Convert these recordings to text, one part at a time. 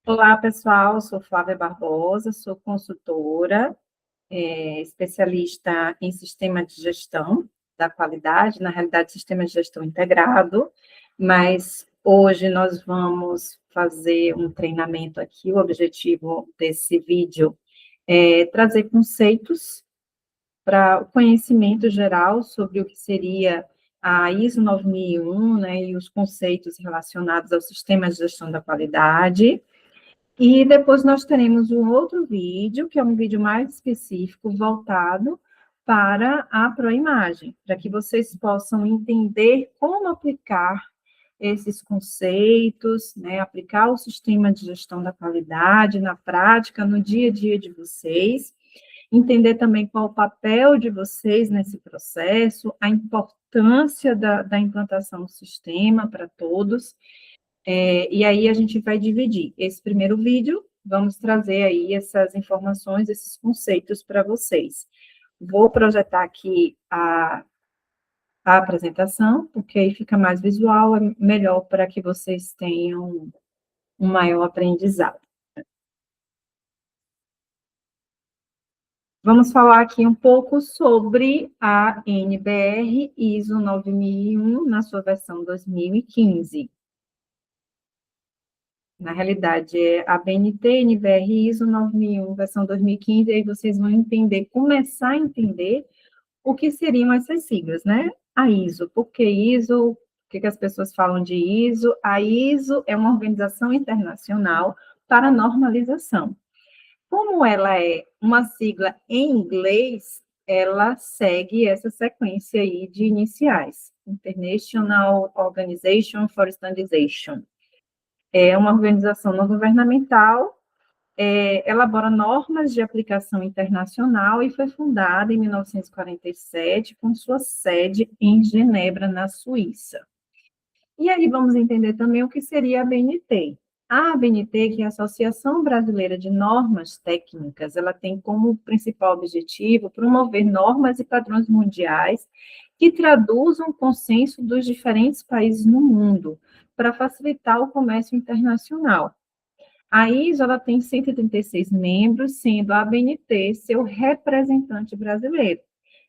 Olá, pessoal. Sou Flávia Barbosa, sou consultora, especialista em sistema de gestão da qualidade, na realidade, sistema de gestão integrado, mas hoje nós vamos fazer um treinamento aqui. O objetivo desse vídeo é trazer conceitos para o conhecimento geral sobre o que seria a ISO 9001, né, e os conceitos relacionados ao sistema de gestão da qualidade. E depois nós teremos um outro vídeo, que é um vídeo mais específico, voltado para a Proimagem, para que vocês possam entender como aplicar esses conceitos, né, aplicar o sistema de gestão da qualidade na prática, no dia a dia de vocês, entender também qual o papel de vocês nesse processo, a importância da implantação do sistema para todos. E aí a gente vai dividir esse primeiro vídeo, vamos trazer aí essas informações, esses conceitos para vocês. Vou projetar aqui a apresentação, porque aí fica mais visual, é melhor para que vocês tenham um maior aprendizado. Vamos falar aqui um pouco sobre a NBR ISO 9001, na sua versão 2015. Na realidade, é a BNT, NBR ISO 9001, versão 2015, aí vocês vão entender, começar a entender o que seriam essas siglas, né? A ISO, por que ISO? O que as pessoas falam de ISO? A ISO é uma organização internacional para normalização. Como ela é uma sigla em inglês, ela segue essa sequência aí de iniciais. International Organization for Standardization. É uma organização não governamental, elabora normas de aplicação internacional e foi fundada em 1947, com sua sede em Genebra, na Suíça. E aí vamos entender também o que seria a BNT. A ABNT, que é a Associação Brasileira de Normas Técnicas, ela tem como principal objetivo promover normas e padrões mundiais que traduzam o consenso dos diferentes países no mundo, para facilitar o comércio internacional. A ISO ela tem 136 membros, sendo a ABNT seu representante brasileiro.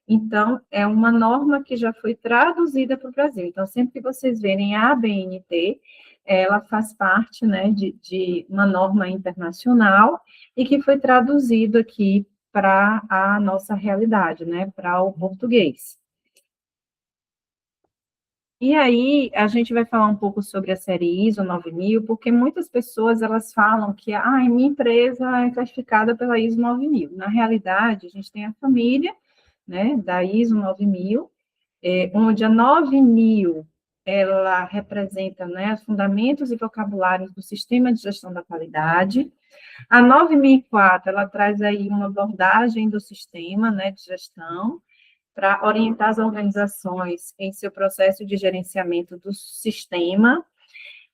Então, é uma norma que já foi traduzida para o Brasil. Então, sempre que vocês verem a ABNT, ela faz parte, né, de uma norma internacional e que foi traduzido aqui para a nossa realidade, né, para o português. E aí, a gente vai falar um pouco sobre a série ISO 9000, porque muitas pessoas, elas falam que, minha empresa é classificada pela ISO 9000. Na realidade, a gente tem a família, né, da ISO 9000, onde a 9000, ela representa, né, os fundamentos e vocabulários do sistema de gestão da qualidade. A 9004, ela traz aí uma abordagem do sistema, né, de gestão, para orientar as organizações em seu processo de gerenciamento do sistema.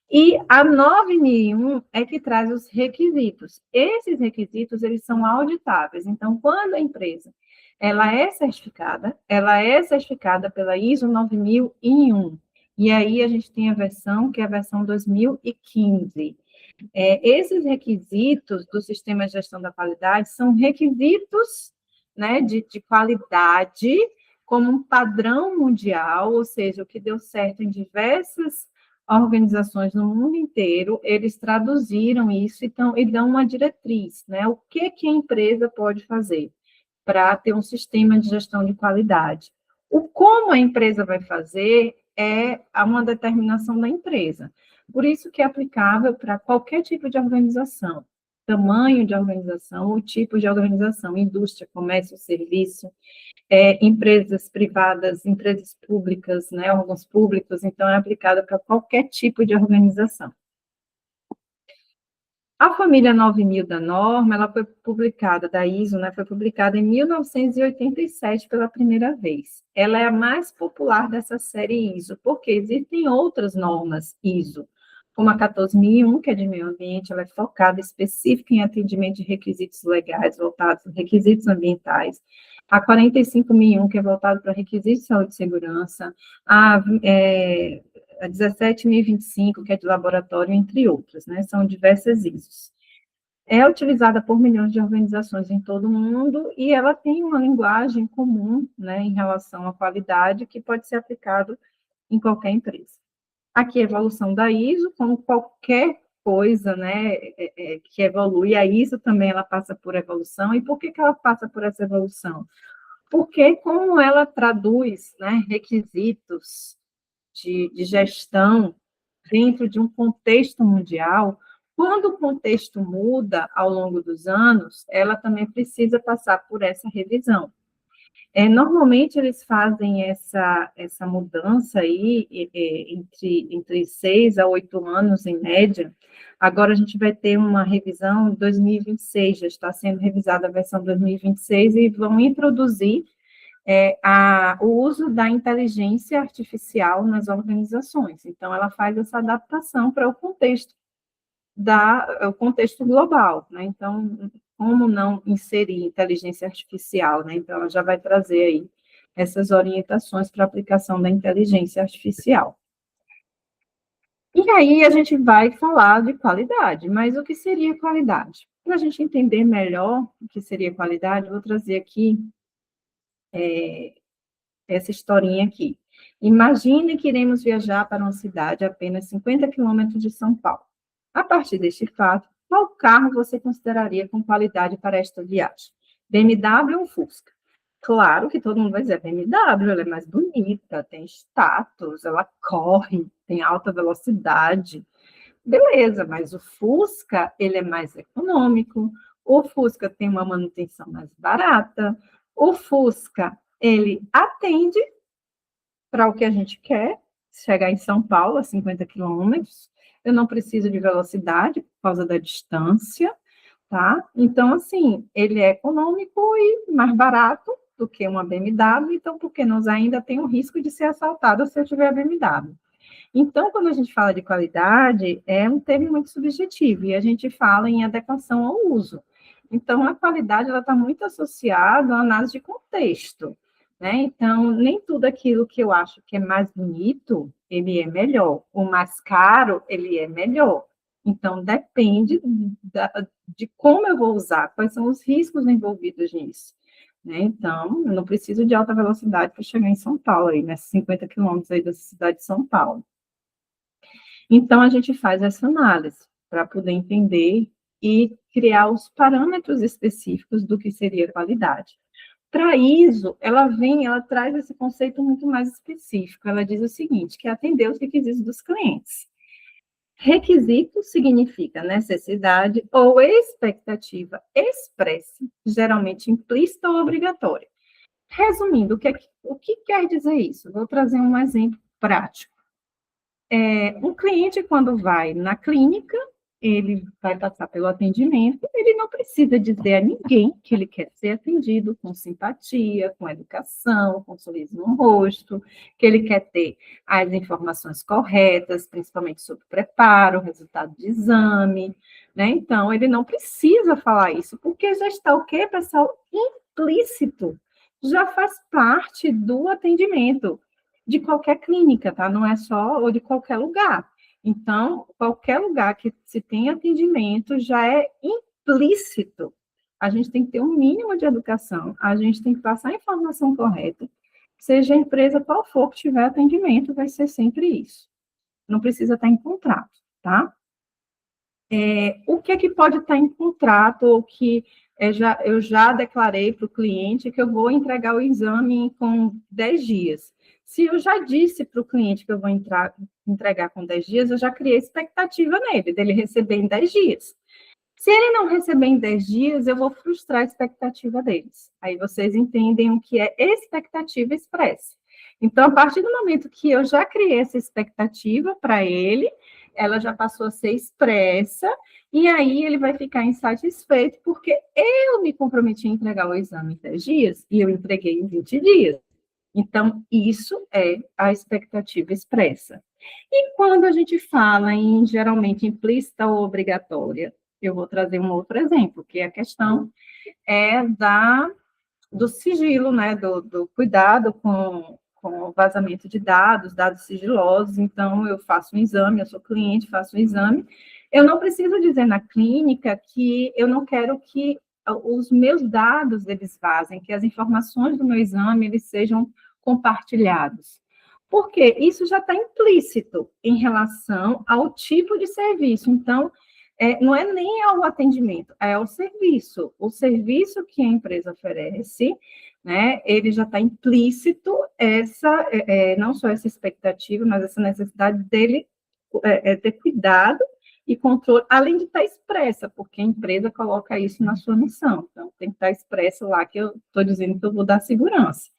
E a 9001 é que traz os requisitos. Esses requisitos, eles são auditáveis. Então, quando a empresa ela é certificada pela ISO 9001. E aí a gente tem a versão, que é a versão 2015. Esses requisitos do sistema de gestão da qualidade são requisitos, né, de qualidade como um padrão mundial, ou seja, o que deu certo em diversas organizações no mundo inteiro, eles traduziram isso e dão uma diretriz, né? O que a empresa pode fazer para ter um sistema de gestão de qualidade. O como a empresa vai fazer é uma determinação da empresa. Por isso que é aplicável para qualquer tipo de organização, tamanho de organização ou tipo de organização, indústria, comércio, serviço, empresas privadas, empresas públicas, né, órgãos públicos, então é aplicado para qualquer tipo de organização. A família 9000 da norma, ela foi publicada, da ISO, né, foi publicada em 1987 pela primeira vez. Ela é a mais popular dessa série ISO, porque existem outras normas ISO, como a 14001, que é de meio ambiente, ela é focada específica em atendimento de requisitos legais voltados aos requisitos ambientais. a 45.001, que é voltado para requisitos de saúde e segurança, a 17.025, que é de laboratório, entre outras, né? São diversas ISOs. É utilizada por milhões de organizações em todo o mundo e ela tem uma linguagem comum, né, em relação à qualidade que pode ser aplicado em qualquer empresa. Aqui a evolução da ISO, como qualquer coisa, né, que evolui, a ISO também ela passa por evolução. E por que ela passa por essa evolução? Porque como ela traduz, né, requisitos de gestão dentro de um contexto mundial, quando o contexto muda ao longo dos anos, ela também precisa passar por essa revisão. Normalmente, eles fazem essa mudança aí entre 6 a 8 anos, em média. Agora, a gente vai ter uma revisão em 2026, já está sendo revisada a versão 2026, e vão introduzir o uso da inteligência artificial nas organizações. Então, ela faz essa adaptação para o contexto global, né? Então, como não inserir inteligência artificial, né? Então, ela já vai trazer aí essas orientações para a aplicação da inteligência artificial. E aí a gente vai falar de qualidade, mas o que seria qualidade? Para a gente entender melhor o que seria qualidade, vou trazer aqui essa historinha aqui. Imagine que iremos viajar para uma cidade a apenas 50 quilômetros de São Paulo. A partir deste fato, qual carro você consideraria com qualidade para esta viagem? BMW ou Fusca? Claro que todo mundo vai dizer BMW, ela é mais bonita, tem status, ela corre, tem alta velocidade. Beleza, mas o Fusca, ele é mais econômico, o Fusca tem uma manutenção mais barata, o Fusca, ele atende para o que a gente quer, chegar em São Paulo a 50 quilômetros, eu não preciso de velocidade por causa da distância, tá? Então, assim, ele é econômico e mais barato do que uma BMW, então, por que nós ainda tem o risco de ser assaltado se eu tiver a BMW? Então, quando a gente fala de qualidade, é um termo muito subjetivo, e a gente fala em adequação ao uso. Então, a qualidade está muito associada à análise de contexto, né? Então, nem tudo aquilo que eu acho que é mais bonito, ele é melhor. O mais caro, ele é melhor. Então, depende de como eu vou usar, quais são os riscos envolvidos nisso. Né? Então, eu não preciso de alta velocidade para chegar em São Paulo, aí, né? 50 quilômetros aí da cidade de São Paulo. Então, a gente faz essa análise para poder entender e criar os parâmetros específicos do que seria qualidade. Para a ISO, ela traz esse conceito muito mais específico. Ela diz o seguinte, que é atender os requisitos dos clientes. Requisito significa necessidade ou expectativa expressa, geralmente implícita ou obrigatória. Resumindo, o que quer dizer isso? Vou trazer um exemplo prático. Um cliente, quando vai na clínica, ele vai passar pelo atendimento, ele não precisa dizer a ninguém que ele quer ser atendido com simpatia, com educação, com sorriso no rosto, que ele quer ter as informações corretas, principalmente sobre o preparo, o resultado de exame, né? Então, ele não precisa falar isso, porque já está o quê, pessoal? Implícito. Já faz parte do atendimento de qualquer clínica, tá? Não é só, ou de qualquer lugar. Então, qualquer lugar que se tem atendimento já é implícito. A gente tem que ter um mínimo de educação, a gente tem que passar a informação correta, seja a empresa qual for que tiver atendimento, vai ser sempre isso. Não precisa estar em contrato, tá? O que é que pode estar em contrato, ou que eu já declarei para o cliente que eu vou entregar o exame com 10 dias. Se eu já disse para o cliente que eu vou entregar com 10 dias, eu já criei expectativa nele, dele receber em 10 dias. Se ele não receber em 10 dias, eu vou frustrar a expectativa deles. Aí vocês entendem o que é expectativa expressa. Então, a partir do momento que eu já criei essa expectativa para ele, ela já passou a ser expressa, e aí ele vai ficar insatisfeito, porque eu me comprometi a entregar o exame em 10 dias, e eu entreguei em 20 dias. Então, isso é a expectativa expressa. E quando a gente fala em, geralmente, implícita ou obrigatória, eu vou trazer um outro exemplo, que é a questão da do sigilo, né, do cuidado com o vazamento de dados sigilosos. Então, eu faço um exame, eu sou cliente, faço um exame. Eu não preciso dizer na clínica que eu não quero que os meus dados eles vazem, que as informações do meu exame eles sejam compartilhados. Porque isso já está implícito em relação ao tipo de serviço. Então, não é nem ao atendimento, é ao serviço. O serviço que a empresa oferece, né, ele já está implícito não só essa expectativa, mas essa necessidade dele ter cuidado e controle, além de estar expressa, porque a empresa coloca isso na sua missão. Então, tem que estar expresso lá que eu estou dizendo que eu vou dar segurança.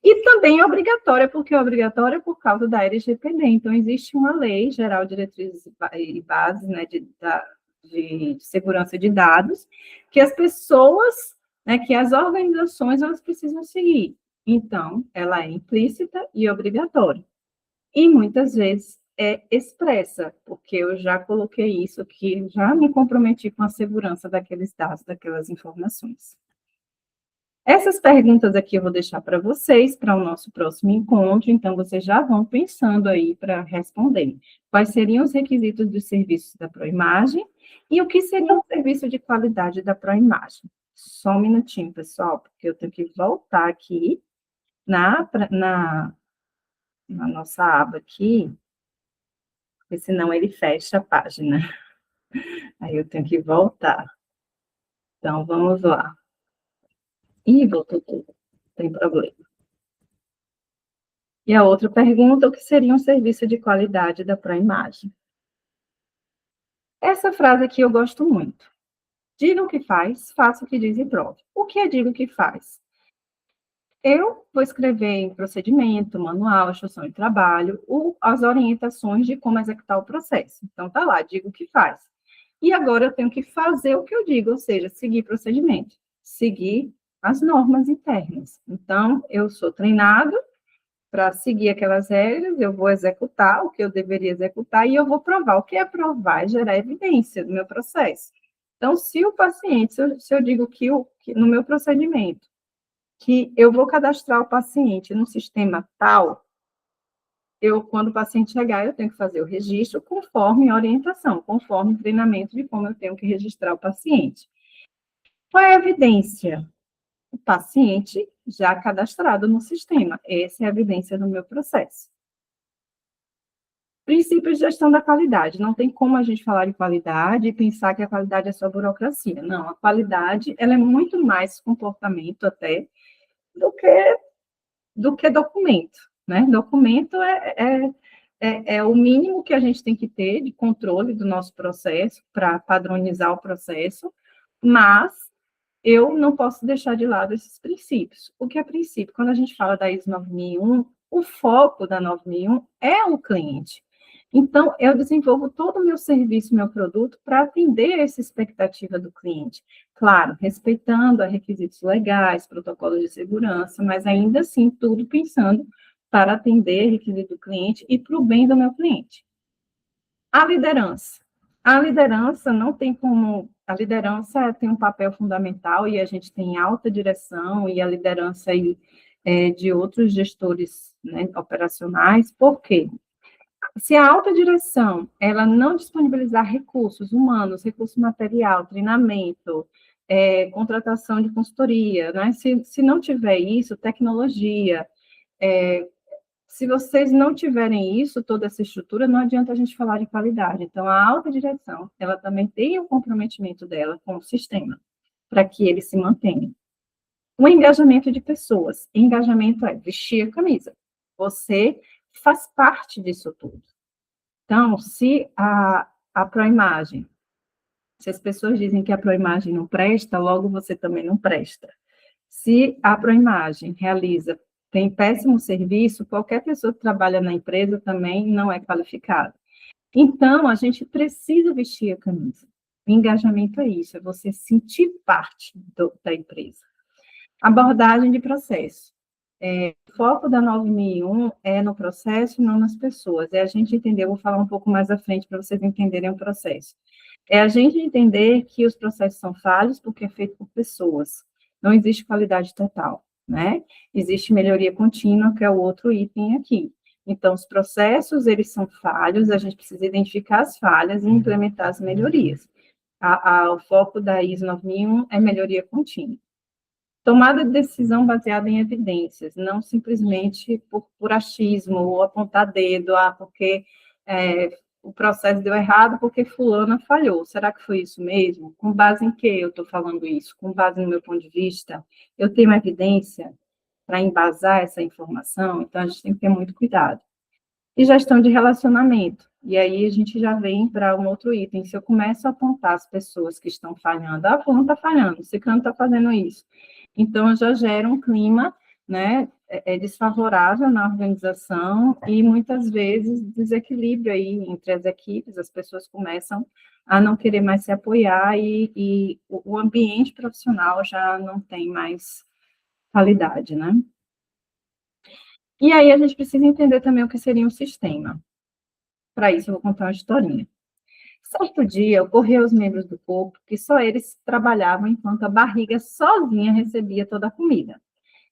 E também é obrigatória, porque é obrigatória por causa da LGPD. Então, existe uma lei geral de diretrizes e bases, né, de segurança de dados, que as pessoas, né, que as organizações, elas precisam seguir. Então, ela é implícita e obrigatória. E muitas vezes é expressa, porque eu já coloquei isso aqui, já me comprometi com a segurança daqueles dados, daquelas informações. Essas perguntas aqui eu vou deixar para vocês, para o nosso próximo encontro, então vocês já vão pensando aí para responder. Quais seriam os requisitos dos serviços da Proimagem e o que seria um serviço de qualidade da Proimagem? Só um minutinho, pessoal, porque eu tenho que voltar aqui na nossa aba aqui, porque senão ele fecha a página. Aí eu tenho que voltar. Então, vamos lá. Ih, voltou tudo, não tem problema. E a outra pergunta, o que seria um serviço de qualidade da Proimagem? Essa frase aqui eu gosto muito. Diga o que faz, faça o que diz e prove. O que é diga o que faz? Eu vou escrever em procedimento, manual, instrução de trabalho, as orientações de como executar o processo. Então, tá lá, digo o que faz. E agora eu tenho que fazer o que eu digo, ou seja, seguir procedimento, seguir as normas internas. Então, eu sou treinado para seguir aquelas regras, eu vou executar o que eu deveria executar e eu vou provar. O que é provar? É gerar evidência do meu processo. Então, se o paciente, se eu digo que no meu procedimento, que eu vou cadastrar o paciente no sistema tal, quando o paciente chegar, eu tenho que fazer o registro conforme a orientação, conforme o treinamento de como eu tenho que registrar o paciente. Qual é a evidência? O paciente já cadastrado no sistema. Essa é a evidência do meu processo. Princípios de gestão da qualidade. Não tem como a gente falar de qualidade e pensar que a qualidade é só burocracia. Não, a qualidade ela é muito mais comportamento até do que documento. Né? Documento é o mínimo que a gente tem que ter de controle do nosso processo para padronizar o processo, mas eu não posso deixar de lado esses princípios. O que é princípio? Quando a gente fala da ISO 9001, o foco da 9001 é o cliente. Então, eu desenvolvo todo o meu serviço, meu produto, para atender essa expectativa do cliente. Claro, respeitando a requisitos legais, protocolos de segurança, mas ainda assim, tudo pensando para atender requisito do cliente e para o bem do meu cliente. A liderança. A liderança não tem como... A liderança tem um papel fundamental e a gente tem alta direção e a liderança aí, de outros gestores, né, operacionais. Por quê? Se a alta direção ela não disponibilizar recursos humanos, recurso material, treinamento, contratação de consultoria, né? Se não tiver isso, tecnologia, se vocês não tiverem isso, toda essa estrutura, não adianta a gente falar de qualidade. Então, a alta direção, ela também tem o comprometimento dela com o sistema, para que ele se mantenha. O engajamento de pessoas. Engajamento é vestir a camisa. Você faz parte disso tudo. Então, se a Proimagem, se as pessoas dizem que a Proimagem não presta, logo você também não presta. Se a Proimagem tem péssimo serviço, qualquer pessoa que trabalha na empresa também não é qualificada. Então, a gente precisa vestir a camisa. O engajamento é isso, é você sentir parte da empresa. Abordagem de processo. O foco da 9001 é no processo e não nas pessoas. É a gente entender, eu vou falar um pouco mais à frente para vocês entenderem o processo. É a gente entender que os processos são falhos porque é feito por pessoas. não existe qualidade total, né? Existe melhoria contínua, que é o outro item aqui. Então, os processos, eles são falhos, a gente precisa identificar as falhas e implementar as melhorias. O foco da ISO 9001 é melhoria contínua. Tomada de decisão baseada em evidências, não simplesmente por achismo ou apontar dedo, porque o processo deu errado porque fulana falhou. Será que foi isso mesmo? Com base em que eu estou falando isso? Com base no meu ponto de vista? Eu tenho evidência para embasar essa informação? Então, a gente tem que ter muito cuidado. E gestão de relacionamento. E aí a gente já vem para um outro item. Se eu começo a apontar as pessoas que estão falhando, fulano está falhando, ciclano está fazendo isso. Então, eu já gero um clima, né, desfavorável na organização e, muitas vezes, desequilíbrio aí entre as equipes, as pessoas começam a não querer mais se apoiar e o ambiente profissional já não tem mais qualidade, né? E aí a gente precisa entender também o que seria um sistema. Para isso, eu vou contar uma historinha. Certo dia, ocorreu aos membros do corpo que só eles trabalhavam enquanto a barriga sozinha recebia toda a comida.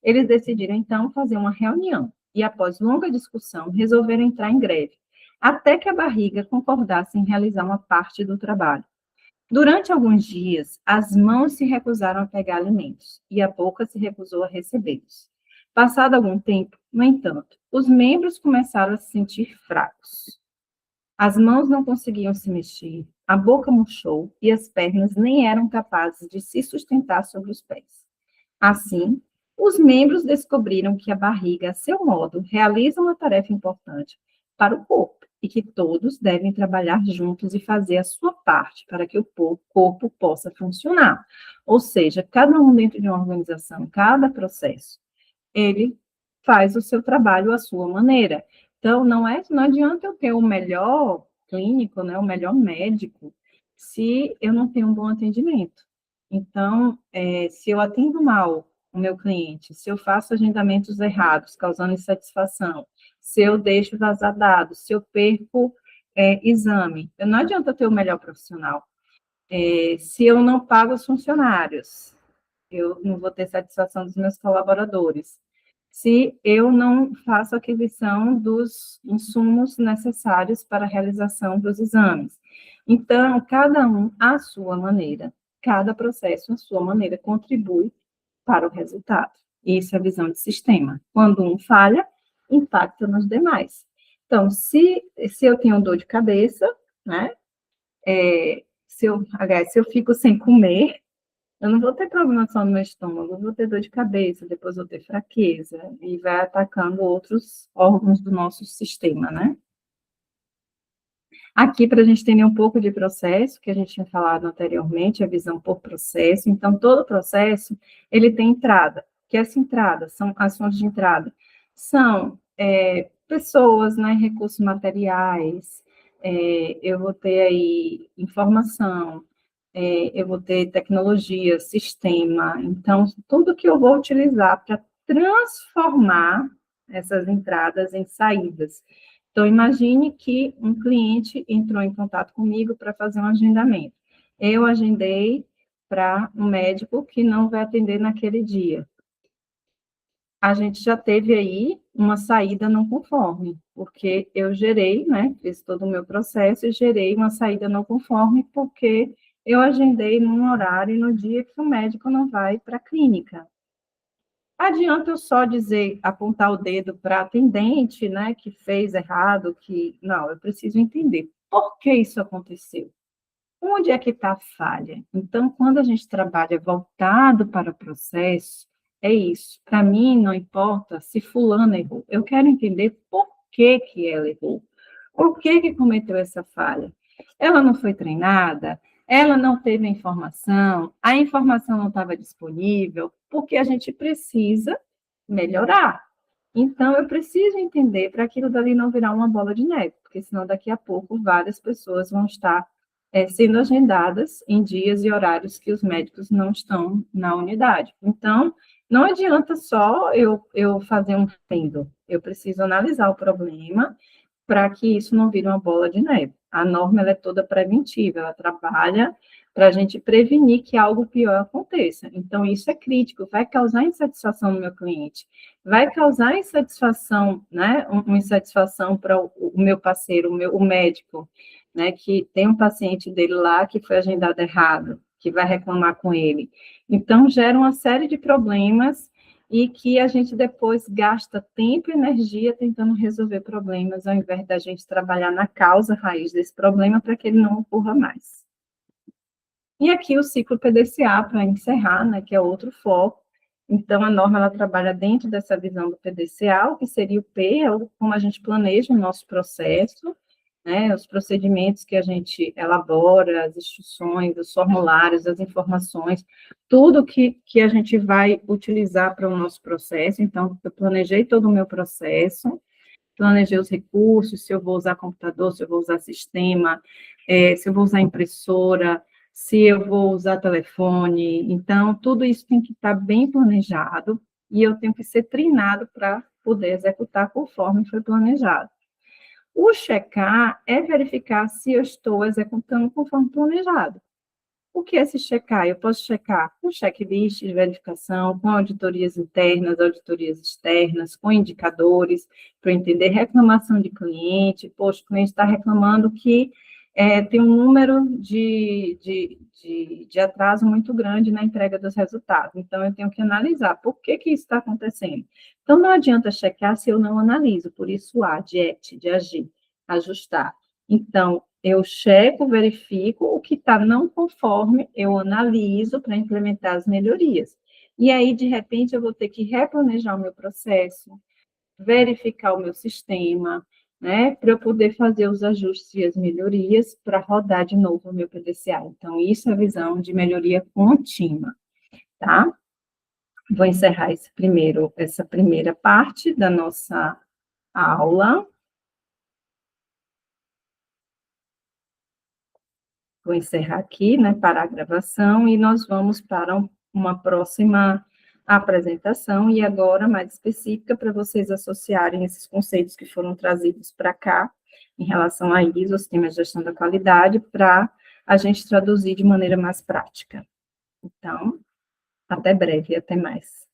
Eles decidiram, então, fazer uma reunião e, após longa discussão, resolveram entrar em greve, até que a barriga concordasse em realizar uma parte do trabalho. Durante alguns dias, as mãos se recusaram a pegar alimentos e a boca se recusou a recebê-los. Passado algum tempo, no entanto, os membros começaram a se sentir fracos. As mãos não conseguiam se mexer, a boca murchou e as pernas nem eram capazes de se sustentar sobre os pés. Assim, os membros descobriram que a barriga, a seu modo, realiza uma tarefa importante para o corpo e que todos devem trabalhar juntos e fazer a sua parte para que o corpo possa funcionar. Ou seja, cada um dentro de uma organização, cada processo, ele faz o seu trabalho à sua maneira. Então, não adianta eu ter o melhor clínico, né, o melhor médico, se eu não tenho um bom atendimento. Então, se eu atendo mal o meu cliente, se eu faço agendamentos errados, causando insatisfação, se eu deixo vazar dados, se eu perco exame, não adianta eu ter o melhor profissional. Se eu não pago os funcionários, eu não vou ter satisfação dos meus colaboradores. Se eu não faço aquisição dos insumos necessários para a realização dos exames. Então, cada um à sua maneira, cada processo à sua maneira contribui para o resultado. Isso é a visão de sistema. Quando um falha, impacta nos demais. Então, se eu tenho dor de cabeça, né? Se eu fico sem comer, eu não vou ter problema só no meu estômago, eu vou ter dor de cabeça, depois vou ter fraqueza, e vai atacando outros órgãos do nosso sistema, né? Aqui, para a gente entender um pouco de processo, que a gente tinha falado anteriormente, a visão por processo. Então, todo processo, ele tem entrada. Que essa entrada, são as fontes de entrada, são pessoas, né, recursos materiais, eu vou ter aí informação, eu vou ter tecnologia, sistema. Então, tudo que eu vou utilizar para transformar essas entradas em saídas. Então, imagine que um cliente entrou em contato comigo para fazer um agendamento. Eu agendei para um médico que não vai atender naquele dia. A gente já teve aí uma saída não conforme, porque eu gerei, né, fiz todo o meu processo e gerei uma saída não conforme, porque eu agendei num horário e no dia que o médico não vai para a clínica. Adianta eu só dizer, apontar o dedo para a atendente, né, que fez errado, que... Não, eu preciso entender por que isso aconteceu. Onde é que está a falha? Então, quando a gente trabalha voltado para o processo, é isso. Para mim, não importa se fulano errou. Eu quero entender por que que ela errou. Por que que cometeu essa falha? Ela não foi treinada? Ela não teve a informação não estava disponível, porque a gente precisa melhorar. Então, eu preciso entender para aquilo dali não virar uma bola de neve, porque senão daqui a pouco várias pessoas vão estar sendo agendadas em dias e horários que os médicos não estão na unidade. Então, não adianta só eu fazer um pêndulo, eu preciso analisar o problema para que isso não vire uma bola de neve. A norma ela é toda preventiva, ela trabalha para a gente prevenir que algo pior aconteça. Então, isso é crítico, vai causar insatisfação no meu cliente, vai causar insatisfação, né? Uma insatisfação para o meu parceiro, o médico, né? Que tem um paciente dele lá que foi agendado errado, que vai reclamar com ele. Então, gera uma série de problemas e que a gente depois gasta tempo e energia tentando resolver problemas, ao invés da gente trabalhar na causa raiz desse problema para que ele não ocorra mais. E aqui o ciclo PDCA, para encerrar, né, que é outro foco. Então, a norma ela trabalha dentro dessa visão do PDCA, o que seria o P, é como a gente planeja o nosso processo, né, os procedimentos que a gente elabora, as instruções, os formulários, as informações, tudo que a gente vai utilizar para o nosso processo. Então, eu planejei todo o meu processo, planejei os recursos, se eu vou usar computador, se eu vou usar sistema, se eu vou usar impressora, se eu vou usar telefone. Então, tudo isso tem que estar bem planejado e eu tenho que ser treinado para poder executar conforme foi planejado. O checar é verificar se eu estou executando conforme planejado. O que é se checar? Eu posso checar com checklist de verificação, com auditorias internas, auditorias externas, com indicadores, para entender reclamação de cliente. Poxa, o cliente está reclamando que tem um número de atraso muito grande na entrega dos resultados. Então, eu tenho que analisar por que isso está acontecendo. Então, não adianta checar se eu não analiso, por isso A, de act, de agir, ajustar. Então, eu checo, verifico o que está não conforme, eu analiso para implementar as melhorias. E aí, de repente, eu vou ter que replanejar o meu processo, verificar o meu sistema, né, para eu poder fazer os ajustes e as melhorias para rodar de novo o meu PDCA. Então, isso é a visão de melhoria contínua, tá? Vou encerrar essa primeira parte da nossa aula. Vou encerrar aqui, né, parar a gravação, e nós vamos para uma próxima apresentação, e agora mais específica, para vocês associarem esses conceitos que foram trazidos para cá, em relação a ISO, Sistema de Gestão da Qualidade, para a gente traduzir de maneira mais prática. Então, até breve, até mais.